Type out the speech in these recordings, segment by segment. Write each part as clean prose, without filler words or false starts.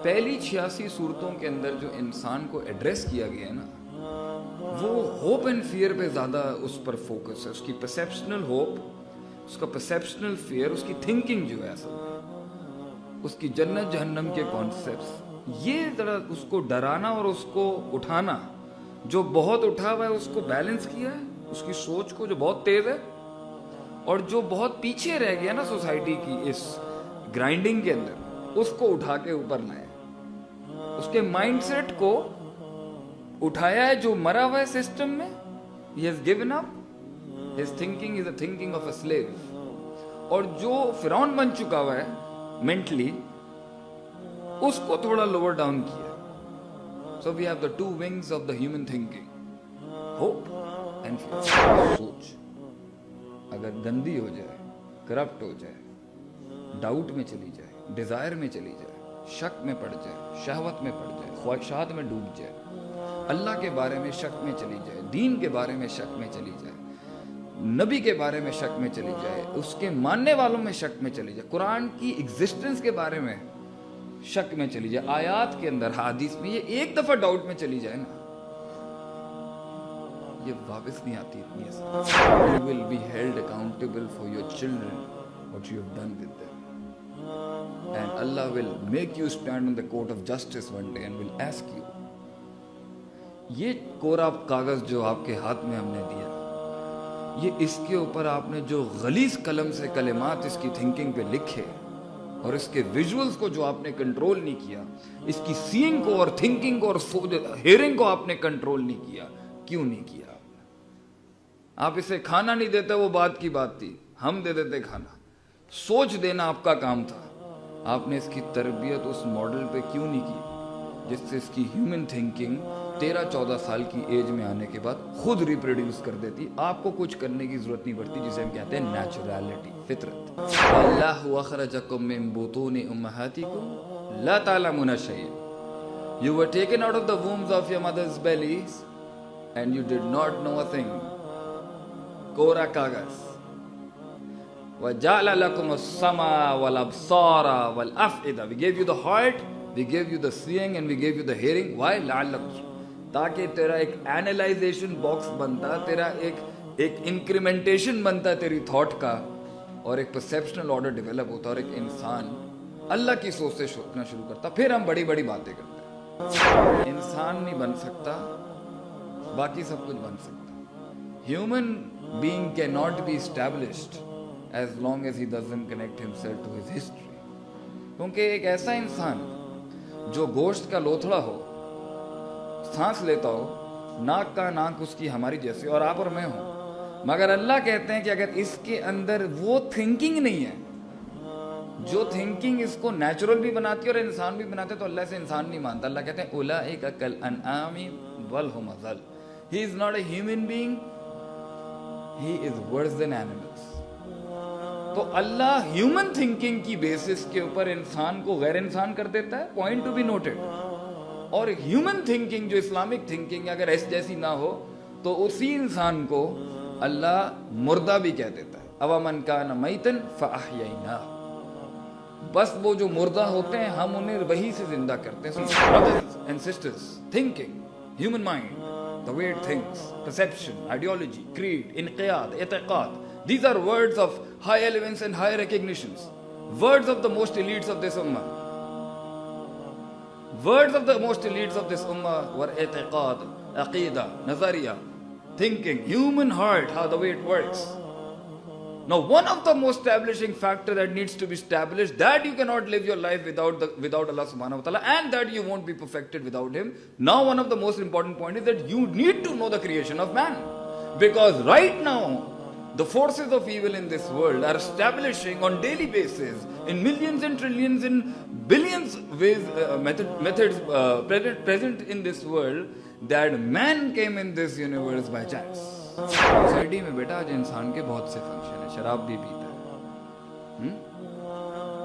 پہلی 86 صورتوں کے اندر جو انسان کو ایڈریس کیا گیا ہے نا، وہ ہوپ اینڈ فیئر پہ زیادہ اس پر فوکس ہے. اس کی پرسیپشنل ہوپ، اس کا پرسیپشنل فیئر، اس کی تھنکنگ جو ہے اصل میں، اس کی جنت جہنم کے کانسیپٹس، یہ ذرا اس کو ڈرانا اور اس کو اٹھانا. جو بہت اٹھا ہوا ہے اس کو بیلنس کیا ہے، اس کی سوچ کو جو بہت تیز ہے، اور جو بہت پیچھے رہ گیا نا سوسائٹی کی اس گرائنڈنگ کے اندر، اس کو اٹھا کے اوپر لائے. اس کے مائنڈ سیٹ کو اٹھایا ہے جو مرا ہوا ہے سسٹم میں. He has given up. His thinking is the thinking of a slave. اور جو فرعون بن چکا ہوا ہے مینٹلی، اس کو تھوڑا لوور ڈاؤن کیا. So we have the two wings of the human thinking, hope and fear. سوچ اگر گندی ہو جائے، کرپٹ ہو جائے، ڈاؤٹ میں چلی جائے، ڈیزائر میں چلی جائے، شک میں پڑ جائے، شہوت میں پڑ جائے، خواہشات میں ڈوب جائے، اللہ کے بارے میں شک میں چلی جائے، دین کے بارے میں شک میں چلی جائے، نبی کے بارے میں شک میں چلی جائے، اس کے ماننے والوں میں شک میں چلی جائے، قرآن کی ایگزسٹنس کے بارے میں شک میں چلی جائے، آیات کے اندر، حدیث میں، یہ ایک دفعہ ڈاؤٹ میں چلی جائے نا، یہ واپس نہیں آتی اتنی آسان. You will be held accountable for your children, what you have done with them. And Allah will make you stand on the court of justice one day and will ask you. یہ کورا کاغذ جو آپ کے ہاتھ میں ہم نے دیا، یہ اس کے اوپر آپ نے جو غلیظ قلم سے کلمات اس کی تھنکنگ پہ لکھے، اور اس کے ویژولز کو جو آپ نے کنٹرول نہیں کیا، اس کی سینگ کو اور تھنکنگ کو اور ہیئرنگ کو آپ نے کنٹرول نہیں کیا. کیوں نہیں کیا؟ آپ اسے کھانا نہیں دیتے، وہ بات کی بات تھی، ہم دے دیتے کھانا. سوچ دینا آپ کا کام تھا. آپ نے اس کی تربیت اس ماڈل پہ کیوں نہیں کی جس سے اس کی ہیومن تھنکنگ 13-14 سال کی ایج میں آنے کے بعد خود ریپروڈیوس کر دیتی. آپ کو کچھ کرنے کی ضرورت نہیں پڑتی، جسے ہم کہتے ہیں نیچرلٹی، فطرت. اللہ اخرجکم من بطون امہاتکم لا تعلمون شیئا. You were taken out of the wombs of your mother's bellies and you did not know a thing. کورا کاغذ. وَجَعْلَ لَكُمُ السَّمْعَ وَالْأَبْصَارَ وَالْأَفْئِدَةَ. We gave you the heart, we gave you the seeing, and we gave you the hearing. Why? لَعَلَّكُمْ. تاکہ تیرا ایک اینالائزیشن box بنتا، تیرا ایک انکریمنٹیشن بنتا تیری تھاٹ کا، اور ایک پرسیپشنل آرڈر ڈیولپ ہوتا، اور ایک انسان اللہ کی سوچ سے سوچنا شروع کرتا. پھر ہم بڑی بڑی باتیں کرتے ہیں. انسان نہیں بن سکتا، باقی سب کچھ بن سکتا. Human being cannot be established as long as he doesn't connect himself to his history. کیونکہ ایک ایسا انسان جو گوشت کا لوتھڑا ہو، سانس لیتا ہو، ناک کا ناک اس کی ہماری جیسے، اور آپ اور میں ہوں، مگر اللہ کہتے ہیں کہ اگر اس کے اندر وہ تھنکنگ نہیں ہے جو تھنکنگ اس کو نیچرل بھی بناتی ہے اور انسان بھی بناتے، تو اللہ سے انسان نہیں مانتا. اللہ کہتے ہیں اولئک کالانعام بل ھم اضل. He is not a human being, he is worse than animals. تو اللہ ہیومن تھنکنگ کی بیسس کے اوپر انسان کو غیر انسان کر دیتا ہے، پوائنٹ ٹو بی نوٹڈ. اور ہیومن تھنکنگ جو اسلامک تھنکنگ اگر اس جیسی نہ ہو تو اسی انسان کو اللہ مردہ بھی کہہ دیتا ہے. اومن کان میتا فاحییناہ. بس وہ جو مردہ ہوتے ہیں ہم انہیں وہی سے زندہ کرتے ہیں. Brothers and sisters, thinking, human mind, the way it thinks, perception, ideology, creed, inqiyad, i'tiqad, these are words of high elements and high recognitions. Words of the most elites of this ummah. Words of the most elites of this ummah were i'tiqad, aqidah, nazariya, thinking, human heart, how the way it works. Now, one of the most establishing factor that needs to be established, that you cannot live your life without Allah subhanahu wa ta'ala, and that you won't be perfected without Him. Now, one of the most important point is that you need to know the creation of man. Because right now, the forces of evil in this world are establishing on daily basis, in millions and trillions and billions ways, methods present in this world, that man came in this universe by chance. Society میں بیٹا آج انسان کے بہت سے function ہیں. شراب بھی پیتا ہے،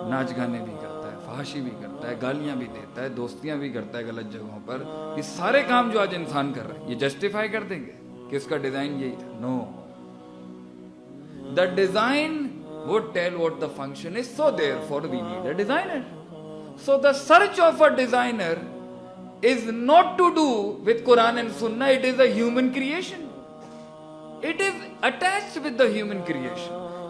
ناچ گانے بھی کرتا ہے، فحاشی بھی کرتا ہے، گالیاں بھی دیتا ہے، دوستیاں بھی کرتا ہے غلط جگہوں پر. یہ سارے کام جو آج انسان کر رہا ہے، یہ جسٹیفائی کر دیں گے کہ اس کا ڈیزائن یہی تھا؟ No. The design would tell what the function is, so therefore we need a designer. So the search of a designer is not to do with Quran and Sunnah, it is a human creation. It is attached with the human creation.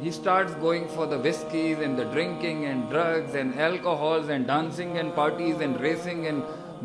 he starts going for the whiskeys and the drinking and drugs and alcohols and dancing and parties and racing and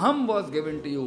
hum was given to you,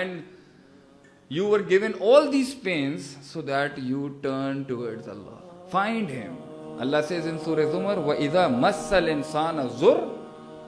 and you were given all these pains so that you turn towards Allah, find him. Allah says in Surah Zumar, وَإِذَا مَسَّ الْإِنسَانَ ضُرٌّ,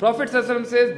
Prophet ﷺ says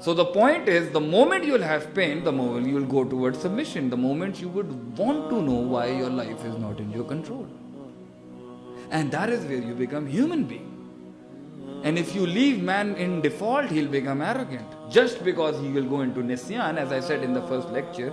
So the point is, the moment you'll have pain, the moment you'll go towards submission, the moment you would want to know why your life is not in your control. And that is where you become human being. And if you leave man in default, he'll become arrogant. Just because he will go into nisyan, as I said in the first lecture,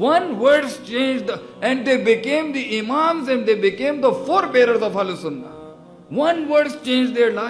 One words changed and they became the imams and they became the forebearers of Ahlus Sunnah. One words changed their life.